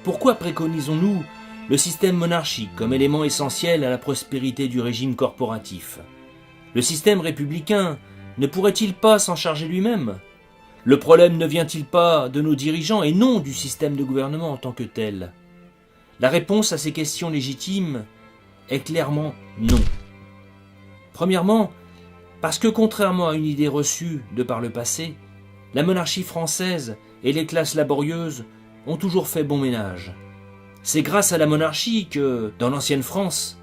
Pourquoi préconisons-nous le système monarchique comme élément essentiel à la prospérité du régime corporatif? Le système républicain ne pourrait-il pas s'en charger lui-même? Le problème ne vient-il pas de nos dirigeants et non du système de gouvernement en tant que tel? La réponse à ces questions légitimes est clairement non. Premièrement, parce que contrairement à une idée reçue de par le passé, la monarchie française et les classes laborieuses ont toujours fait bon ménage. C'est grâce à la monarchie que, dans l'ancienne France,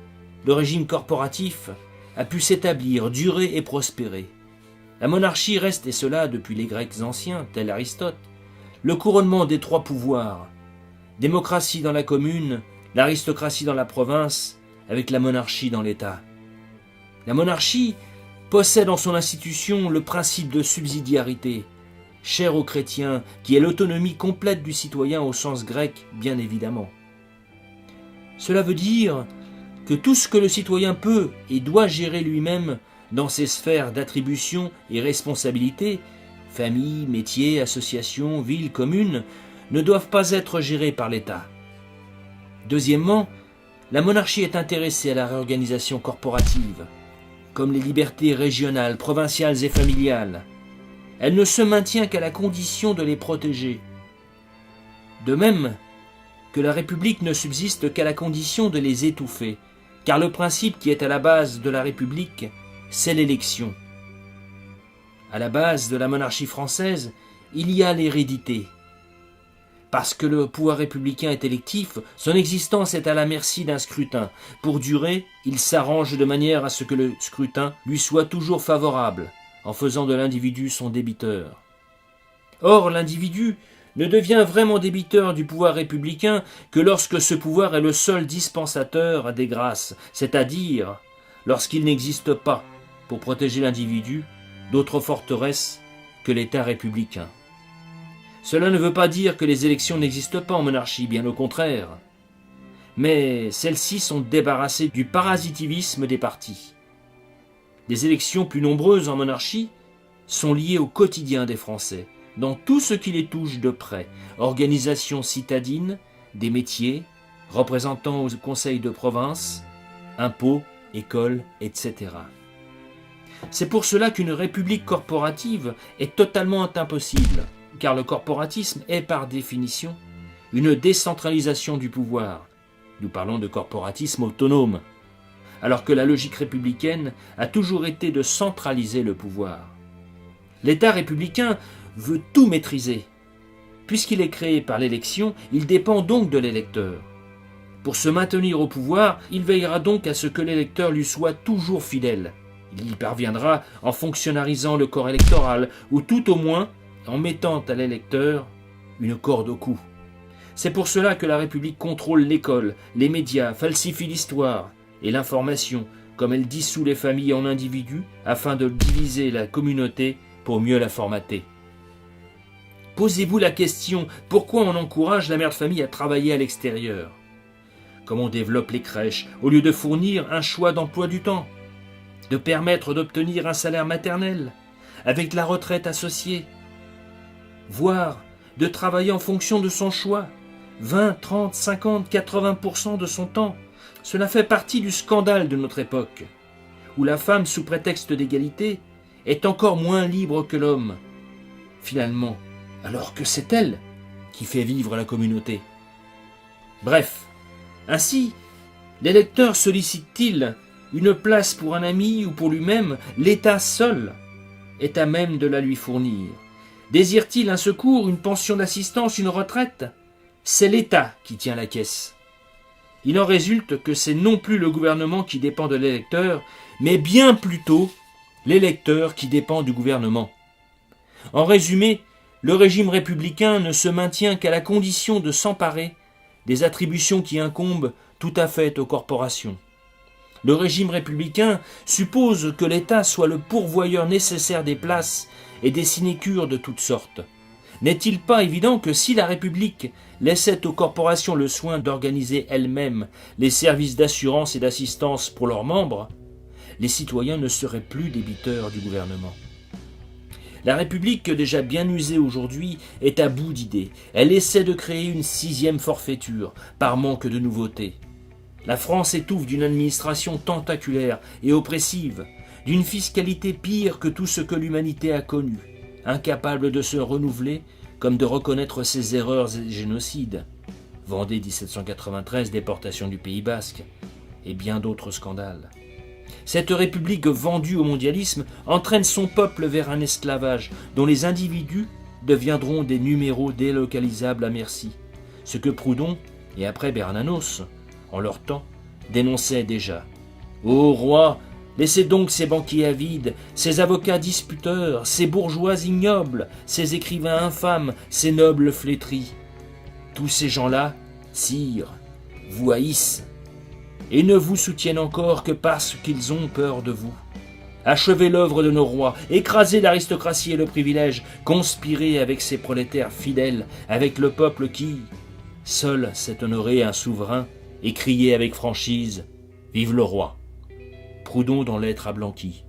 le régime corporatif a pu s'établir, durer et prospérer. La monarchie reste, et cela depuis les Grecs anciens, tel Aristote, le couronnement des trois pouvoirs, démocratie dans la commune, l'aristocratie dans la province, avec la monarchie dans l'État. La monarchie possède en son institution le principe de subsidiarité, cher aux chrétiens, qui est l'autonomie complète du citoyen au sens grec, bien évidemment. Cela veut dire que tout ce que le citoyen peut et doit gérer lui-même dans ses sphères d'attribution et responsabilité, famille, métier, association, ville, commune, ne doivent pas être gérés par l'État. Deuxièmement, la monarchie est intéressée à la réorganisation corporative, comme les libertés régionales, provinciales et familiales. Elle ne se maintient qu'à la condition de les protéger. De même que la République ne subsiste qu'à la condition de les étouffer, car le principe qui est à la base de la République, c'est l'élection. À la base de la monarchie française, il y a l'hérédité. Parce que le pouvoir républicain est électif, son existence est à la merci d'un scrutin. Pour durer, il s'arrange de manière à ce que le scrutin lui soit toujours favorable, en faisant de l'individu son débiteur. Or, l'individu ne devient vraiment débiteur du pouvoir républicain que lorsque ce pouvoir est le seul dispensateur des grâces, c'est-à-dire lorsqu'il n'existe pas, pour protéger l'individu, d'autre forteresse que l'État républicain. Cela ne veut pas dire que les élections n'existent pas en monarchie, bien au contraire. Mais celles-ci sont débarrassées du parasitivisme des partis. Les élections plus nombreuses en monarchie sont liées au quotidien des Français, dans tout ce qui les touche de près, organisation citadine, des métiers, représentants au conseil de province, impôts, écoles, etc. C'est pour cela qu'une république corporative est totalement impossible, car le corporatisme est par définition une décentralisation du pouvoir. Nous parlons de corporatisme autonome, alors que la logique républicaine a toujours été de centraliser le pouvoir. L'État républicain veut tout maîtriser. Puisqu'il est créé par l'élection, il dépend donc de l'électeur. Pour se maintenir au pouvoir, il veillera donc à ce que l'électeur lui soit toujours fidèle. Il y parviendra en fonctionnalisant le corps électoral, ou tout au moins en mettant à l'électeur une corde au cou. C'est pour cela que la République contrôle l'école, les médias, falsifie l'histoire et l'information, comme elle dissout les familles en individus afin de diviser la communauté pour mieux la formater. Posez-vous la question, pourquoi on encourage la mère de famille à travailler à l'extérieur? Comme on développe les crèches, au lieu de fournir un choix d'emploi du temps, de permettre d'obtenir un salaire maternel, avec la retraite associée, voire de travailler en fonction de son choix, 20, 30, 50, 80% de son temps. Cela fait partie du scandale de notre époque, où la femme, sous prétexte d'égalité, est encore moins libre que l'homme, finalement, alors que c'est elle qui fait vivre la communauté. Bref, ainsi, l'électeur sollicite-t-il une place pour un ami ou pour lui-même? L'État seul est à même de la lui fournir. Désire-t-il un secours, une pension d'assistance, une retraite? C'est l'État qui tient la caisse. Il en résulte que c'est non plus le gouvernement qui dépend de l'électeur, mais bien plutôt l'électeur qui dépend du gouvernement. En résumé, le régime républicain ne se maintient qu'à la condition de s'emparer des attributions qui incombent tout à fait aux corporations. Le régime républicain suppose que l'État soit le pourvoyeur nécessaire des places et des sinécures de toutes sortes. N'est-il pas évident que si la République laissait aux corporations le soin d'organiser elles-mêmes les services d'assurance et d'assistance pour leurs membres, les citoyens ne seraient plus débiteurs du gouvernement? La République, déjà bien usée aujourd'hui, est à bout d'idées. Elle essaie de créer une 6e forfaiture, par manque de nouveautés. La France étouffe d'une administration tentaculaire et oppressive, d'une fiscalité pire que tout ce que l'humanité a connu, incapable de se renouveler comme de reconnaître ses erreurs et génocides. Vendée 1793, déportation du Pays Basque, et bien d'autres scandales. Cette république vendue au mondialisme entraîne son peuple vers un esclavage dont les individus deviendront des numéros délocalisables à merci. Ce que Proudhon, et après Bernanos, en leur temps, dénonçaient déjà. Ô roi, laissez donc ces banquiers avides, ces avocats disputeurs, ces bourgeois ignobles, ces écrivains infâmes, ces nobles flétris. Tous ces gens-là, sire, vous haïssent et ne vous soutiennent encore que parce qu'ils ont peur de vous. Achevez l'œuvre de nos rois, écrasez l'aristocratie et le privilège, conspirez avec ces prolétaires fidèles, avec le peuple qui, seul sait honorer un souverain, et crier avec franchise « Vive le roi !» Proudhon dans Lettres à Blanqui.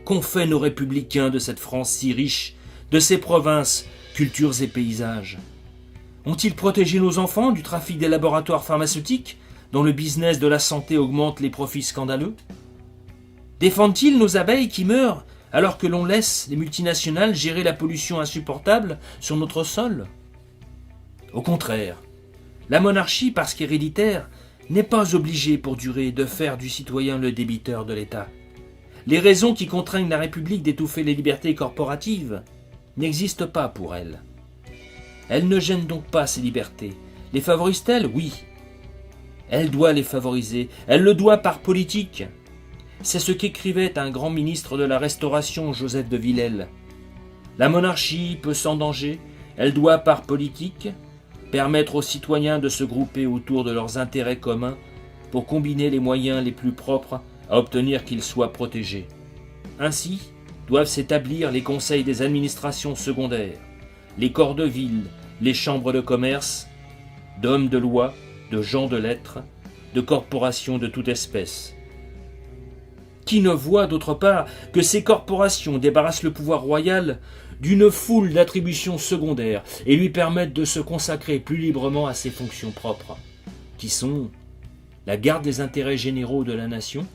Qu'ont fait nos républicains de cette France si riche, de ces provinces, cultures et paysages? Ont-ils protégé nos enfants du trafic des laboratoires pharmaceutiques, dont le business de la santé augmente les profits scandaleux? Défendent-ils nos abeilles qui meurent alors que l'on laisse les multinationales gérer la pollution insupportable sur notre sol? Au contraire, la monarchie, parce qu'héréditaire, n'est pas obligée pour durer de faire du citoyen le débiteur de l'État. Les raisons qui contraignent la République d'étouffer les libertés corporatives n'existent pas pour elle. Elle ne gêne donc pas ces libertés. Les favorise-t-elle? Oui. Elle doit les favoriser. Elle le doit par politique. C'est ce qu'écrivait un grand ministre de la Restauration, Joseph de Villèle. La monarchie peut sans danger, elle doit par politique permettre aux citoyens de se grouper autour de leurs intérêts communs pour combiner les moyens les plus propres à obtenir qu'ils soient protégés. Ainsi doivent s'établir les conseils des administrations secondaires, les corps de ville, les chambres de commerce, d'hommes de loi, de gens de lettres, de corporations de toute espèce. Qui ne voit d'autre part que ces corporations débarrassent le pouvoir royal d'une foule d'attributions secondaires et lui permettent de se consacrer plus librement à ses fonctions propres, qui sont la garde des intérêts généraux de la nation,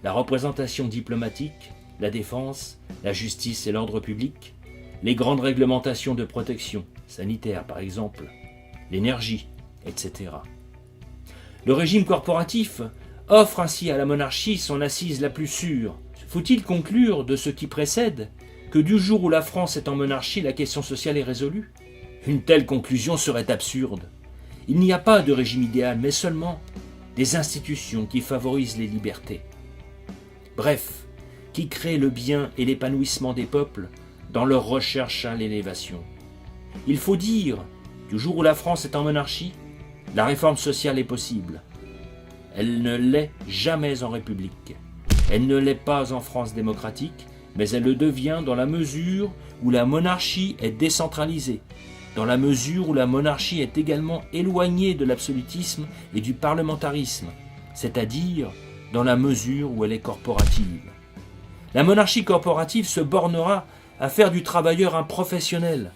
la représentation diplomatique, la défense, la justice et l'ordre public, les grandes réglementations de protection, sanitaire par exemple, l'énergie, etc. Le régime corporatif offre ainsi à la monarchie son assise la plus sûre. Faut-il conclure de ce qui précède que du jour où la France est en monarchie, la question sociale est résolue? Une telle conclusion serait absurde. Il n'y a pas de régime idéal, mais seulement des institutions qui favorisent les libertés. Bref, qui créent le bien et l'épanouissement des peuples dans leur recherche à l'élévation. Il faut dire, du jour où la France est en monarchie, la réforme sociale est possible. Elle ne l'est jamais en République. Elle ne l'est pas en France démocratique, mais elle le devient dans la mesure où la monarchie est décentralisée, dans la mesure où la monarchie est également éloignée de l'absolutisme et du parlementarisme, c'est-à-dire dans la mesure où elle est corporative. La monarchie corporative se bornera à faire du travailleur un professionnel,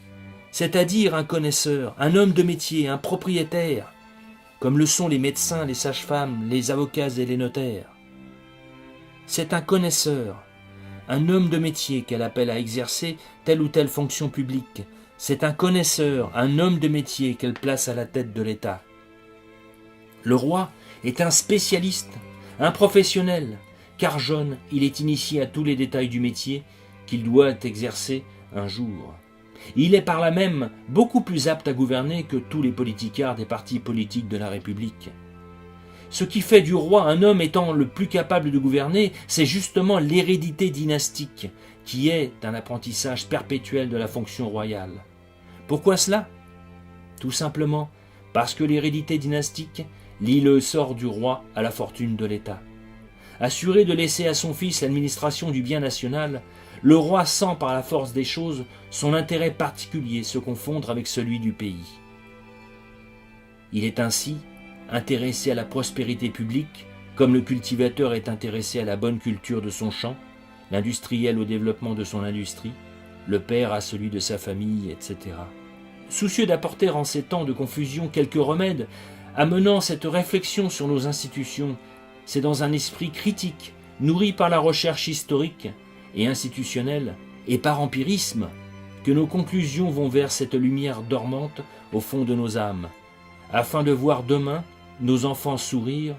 c'est-à-dire un connaisseur, un homme de métier, un propriétaire, comme le sont les médecins, les sages-femmes, les avocats et les notaires. C'est un connaisseur, un homme de métier qu'elle appelle à exercer telle ou telle fonction publique. C'est un connaisseur, un homme de métier qu'elle place à la tête de l'État. Le roi est un spécialiste, un professionnel, car jeune, il est initié à tous les détails du métier qu'il doit exercer un jour. Il est par là même beaucoup plus apte à gouverner que tous les politicards des partis politiques de la République. Ce qui fait du roi un homme étant le plus capable de gouverner, c'est justement l'hérédité dynastique, qui est un apprentissage perpétuel de la fonction royale. Pourquoi cela? Tout simplement parce que l'hérédité dynastique lie le sort du roi à la fortune de l'État. Assuré de laisser à son fils l'administration du bien national, le roi sent par la force des choses son intérêt particulier se confondre avec celui du pays. Il est ainsi intéressé à la prospérité publique, comme le cultivateur est intéressé à la bonne culture de son champ, l'industriel au développement de son industrie, le père à celui de sa famille, etc. Soucieux d'apporter en ces temps de confusion quelques remèdes, amenant cette réflexion sur nos institutions, c'est dans un esprit critique, nourri par la recherche historique et institutionnelle, et par empirisme, que nos conclusions vont vers cette lumière dormante au fond de nos âmes, afin de voir demain nos enfants sourire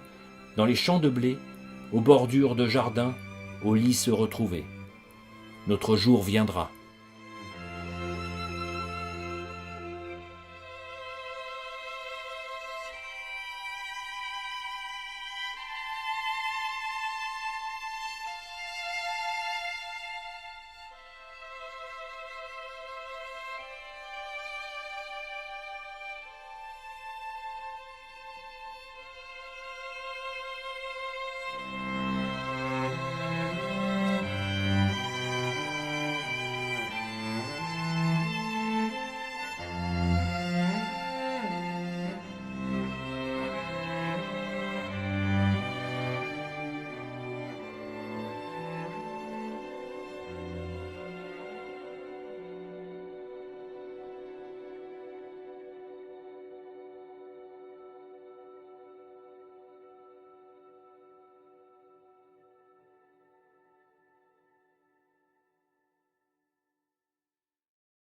dans les champs de blé, aux bordures de jardins, aux lys se retrouver. Notre jour viendra.